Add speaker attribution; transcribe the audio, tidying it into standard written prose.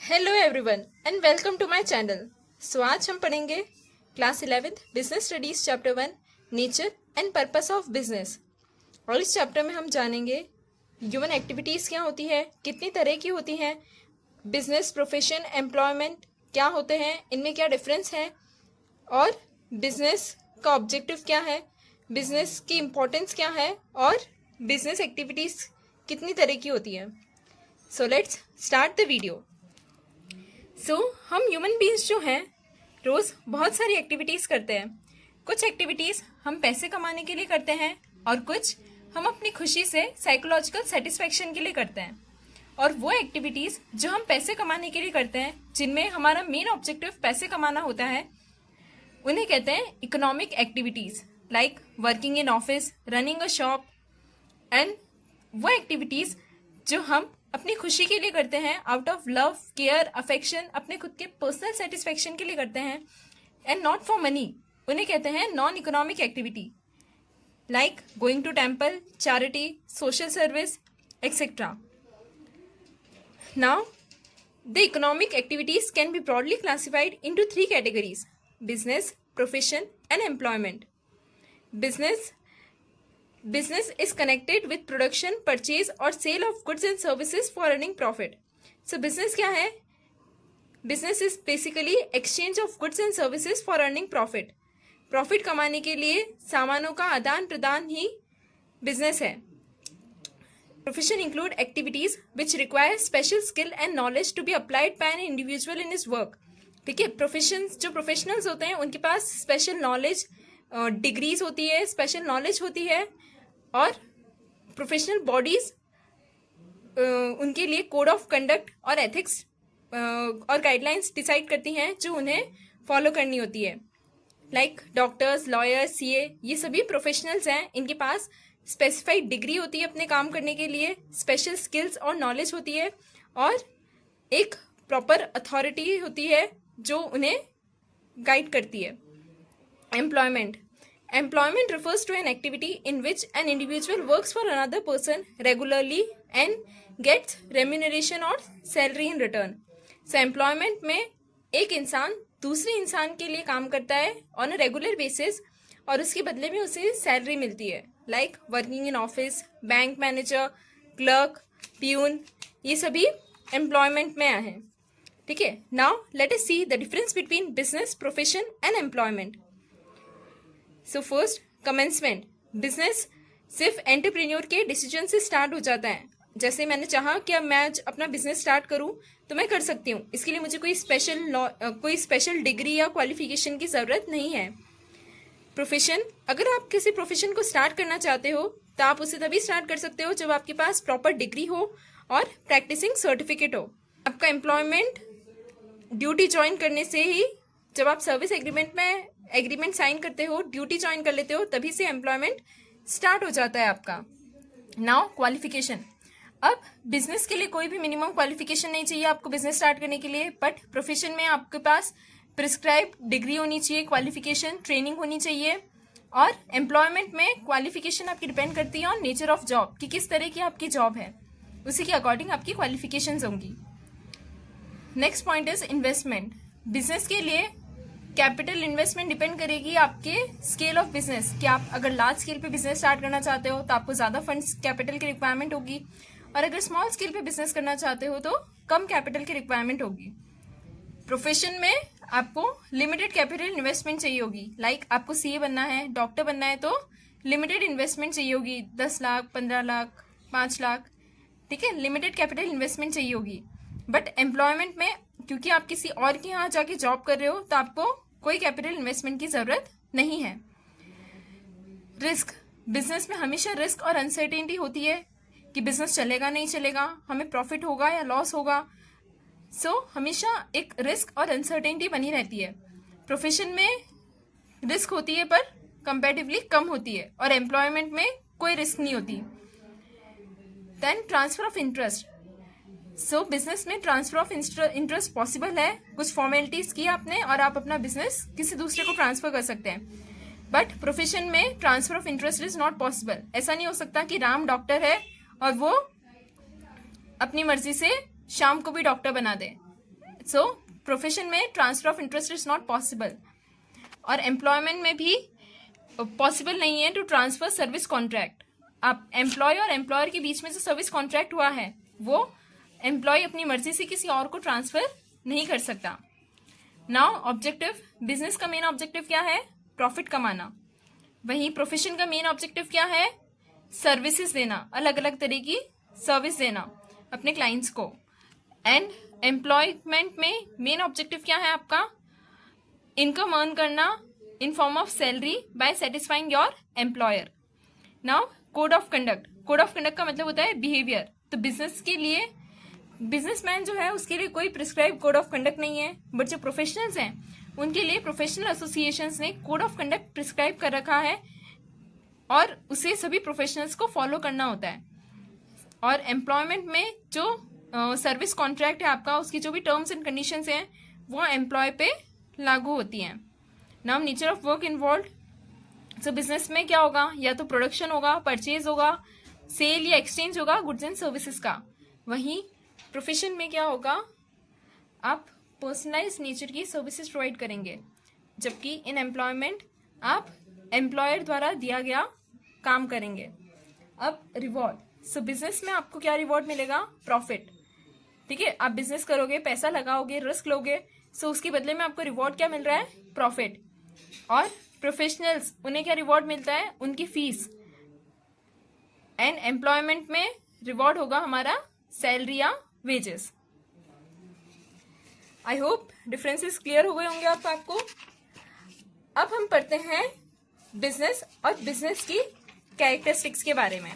Speaker 1: Hello everyone and welcome to my channel. So आज हम पढ़ेंगे class 11th business studies chapter 1 nature and purpose of business. और इस chapter में हम जानेंगे ह्यूमन एक्टिविटीज़ क्या होती है, कितनी तरह की होती हैं, बिजनेस, प्रोफेशन, एम्प्लॉयमेंट क्या होते हैं, इनमें क्या डिफरेंस है और बिजनेस का ऑब्जेक्टिव क्या है, बिजनेस की इम्पोर्टेंस क्या है और बिजनेस एक्टिविटीज़ कितनी तरह की होती है। So let's start the video. हम ह्यूमन बीइंग्स जो हैं रोज़ बहुत सारी एक्टिविटीज़ करते हैं। कुछ एक्टिविटीज़ हम पैसे कमाने के लिए करते हैं और कुछ हम अपनी खुशी से साइकोलॉजिकल सेटिस्फैक्शन के लिए करते हैं। और वो एक्टिविटीज़ जो हम पैसे कमाने के लिए करते हैं, जिनमें हमारा मेन ऑब्जेक्टिव पैसे कमाना होता है, उन्हें कहते हैं economic activities, like working in office, running a shop. And वो एक्टिविटीज़ जो हम अपनी खुशी के लिए करते हैं, out of love, care, affection, अपने खुद के पर्सनल सेटिस्फेक्शन के लिए करते हैं एंड नॉट फॉर मनी, उन्हें कहते हैं non economic activity, like going to temple, charity, social service, etcetera. Now the economic activities can be broadly classified into 3 categories: business, profession and employment. Business is connected with production, purchase or sale of goods and services for earning profit. So business क्या है? Business is basically exchange of goods and services for earning profit. Profit कमाने के लिए सामानों का आदान प्रदान ही business है। Profession include activities which require special skill and knowledge to be applied by an individual in his work. ठीक है, प्रोफेशंस जो प्रोफेशनल्स होते हैं उनके पास स्पेशल नॉलेज, डिग्रीज होती है, स्पेशल नॉलेज होती है और प्रोफेशनल बॉडीज उनके लिए कोड ऑफ कंडक्ट और एथिक्स और गाइडलाइंस डिसाइड करती हैं जो उन्हें फॉलो करनी होती है। लाइक डॉक्टर्स, लॉयर्स, सीए, ये सभी प्रोफेशनल्स हैं। इनके पास स्पेसिफाइड डिग्री होती है अपने काम करने के लिए, स्पेशल स्किल्स और नॉलेज होती है और एक प्रॉपर अथॉरिटी होती है जो उन्हें गाइड करती है। Employment Employment refers to an activity in which an individual works for another person regularly and gets remuneration or salary in return. So employment में एक इंसान दूसरे इंसान के लिए काम करता है on a regular basis और उसके बदले में उसे सैलरी मिलती है, like working in office, bank manager, clerk, peon, ये सभी employment में हैं। ठीक है, now let us see the difference between business, profession and employment. So first, commencement. Business सिर्फ एंटरप्रेन्योर के डिसीजन से स्टार्ट हो जाता है। जैसे मैंने चाहा कि अब मैं आज अपना बिजनेस स्टार्ट करूं तो मैं कर सकती हूं, इसके लिए मुझे कोई स्पेशल डिग्री या क्वालिफिकेशन की ज़रूरत नहीं है। प्रोफेशन, अगर आप किसी प्रोफेशन को स्टार्ट करना चाहते हो तो आप उसे तभी स्टार्ट कर सकते हो जब आपके पास प्रॉपर डिग्री हो और प्रैक्टिसिंग सर्टिफिकेट हो। आपका एम्प्लॉयमेंट ड्यूटी ज्वाइन करने से ही, जब आप सर्विस एग्रीमेंट साइन करते हो, ड्यूटी ज्वाइन कर लेते हो, तभी से एम्प्लॉयमेंट स्टार्ट हो जाता है आपका। Now qualification. अब बिजनेस के लिए कोई भी मिनिमम क्वालिफिकेशन नहीं चाहिए आपको बिजनेस स्टार्ट करने के लिए, बट प्रोफेशन में आपके पास प्रिस्क्राइब डिग्री होनी चाहिए, क्वालिफिकेशन, ट्रेनिंग होनी चाहिए। और एम्प्लॉयमेंट में क्वालिफिकेशन आपकी डिपेंड करती है ऑन नेचर ऑफ जॉब, कि किस तरह की आपकी जॉब है, उसी के अकॉर्डिंग आपकी क्वालिफिकेशंस होंगी। Next point is investment. Business के लिए कैपिटल इन्वेस्टमेंट डिपेंड करेगी आपके स्केल ऑफ बिजनेस, कि आप अगर लार्ज स्केल पे बिजनेस स्टार्ट करना चाहते हो तो आपको ज़्यादा फंड्स कैपिटल की रिक्वायरमेंट होगी, और अगर स्मॉल स्केल पे बिजनेस करना चाहते हो तो कम कैपिटल की रिक्वायरमेंट होगी। प्रोफेशन में आपको लिमिटेड कैपिटल इन्वेस्टमेंट चाहिए होगी, लाइक आपको सीए बनना है, डॉक्टर बनना है तो लिमिटेड इन्वेस्टमेंट चाहिए होगी, 10 लाख, 15 लाख, 5 लाख, ठीक है, लिमिटेड कैपिटल इन्वेस्टमेंट चाहिए होगी। बट एम्प्लॉयमेंट में क्योंकि आप किसी और के यहाँ जाके जॉब कर रहे हो तो आपको कोई कैपिटल इन्वेस्टमेंट की जरूरत नहीं है। रिस्क, बिजनेस में हमेशा रिस्क और अनसर्टेनिटी होती है कि बिजनेस चलेगा नहीं चलेगा, हमें प्रॉफिट होगा या लॉस होगा। सो हमेशा एक रिस्क और अनसर्टेनिटी बनी रहती है। प्रोफेशन में रिस्क होती है पर कंपैरेटिवली कम होती है, और एम्प्लॉयमेंट में कोई रिस्क नहीं होती। Then transfer of interest. So business में ट्रांसफर ऑफ इंटरेस्ट पॉसिबल है, कुछ फॉर्मेलिटीज की आपने और आप अपना बिजनेस किसी दूसरे को ट्रांसफर कर सकते हैं। बट प्रोफेशन में transfer of interest is not possible. ऐसा नहीं हो सकता कि राम डॉक्टर है और वो अपनी मर्जी से शाम को भी डॉक्टर बना दे, सो प्रोफेशन में transfer of interest is not possible, और एम्प्लॉयमेंट में भी पॉसिबल नहीं है टू ट्रांसफर सर्विस कॉन्ट्रैक्ट। आप एम्प्लॉय और एम्प्लॉयर के बीच में जो सर्विस कॉन्ट्रैक्ट हुआ है वो एम्प्लॉय अपनी मर्जी से किसी और को ट्रांसफर नहीं कर सकता। नाउ ऑब्जेक्टिव, बिजनेस का मेन ऑब्जेक्टिव क्या है? प्रॉफिट कमाना। वहीं प्रोफेशन का मेन ऑब्जेक्टिव क्या है? सर्विसेज देना, अलग अलग तरह की सर्विस देना अपने क्लाइंट्स को। एंड एम्प्लॉयमेंट में मेन ऑब्जेक्टिव क्या है आपका? इनकम अर्न करना in form of salary by satisfying your employer. Now code of conduct, code of conduct का मतलब होता है बिहेवियर। तो बिजनेस के लिए, बिजनेसमैन जो है उसके लिए कोई प्रिस्क्राइब कोड ऑफ कंडक्ट नहीं है, बट जो प्रोफेशनल्स हैं उनके लिए प्रोफेशनल एसोसिएशंस ने कोड ऑफ कंडक्ट प्रिस्क्राइब कर रखा है और उसे सभी प्रोफेशनल्स को फॉलो करना होता है। और एम्प्लॉयमेंट में जो सर्विस कॉन्ट्रैक्ट है आपका, उसकी जो भी टर्म्स एंड कंडीशंस हैं वो एम्प्लॉय पे लागू होती हैं। Now nature of work involve, so business में क्या होगा? या तो प्रोडक्शन होगा, परचेज होगा, सेल या एक्सचेंज होगा गुड्स एंड सर्विसेज का। वहीं प्रोफेशन में क्या होगा? आप पर्सनलाइज नेचर की सर्विसेज प्रोवाइड करेंगे, जबकि इन एम्प्लॉयमेंट आप एम्प्लॉयर द्वारा दिया गया काम करेंगे। अब रिवॉर्ड, सो बिजनेस में आपको क्या रिवॉर्ड मिलेगा? प्रॉफिट। ठीक है, आप बिजनेस करोगे, पैसा लगाओगे, रिस्क लोगे, सो उसके बदले में आपको रिवॉर्ड क्या मिल रहा है? प्रॉफिट। और प्रोफेशनल्स, उन्हें क्या रिवॉर्ड मिलता है? उनकी फीस। एंड एम्प्लॉयमेंट में रिवॉर्ड होगा हमारा सैलरी या wages. I hope differences clear हो गए होंगे आपको। अब हम पढ़ते हैं बिजनेस और बिजनेस की कैरेक्टरिस्टिक्स के बारे में।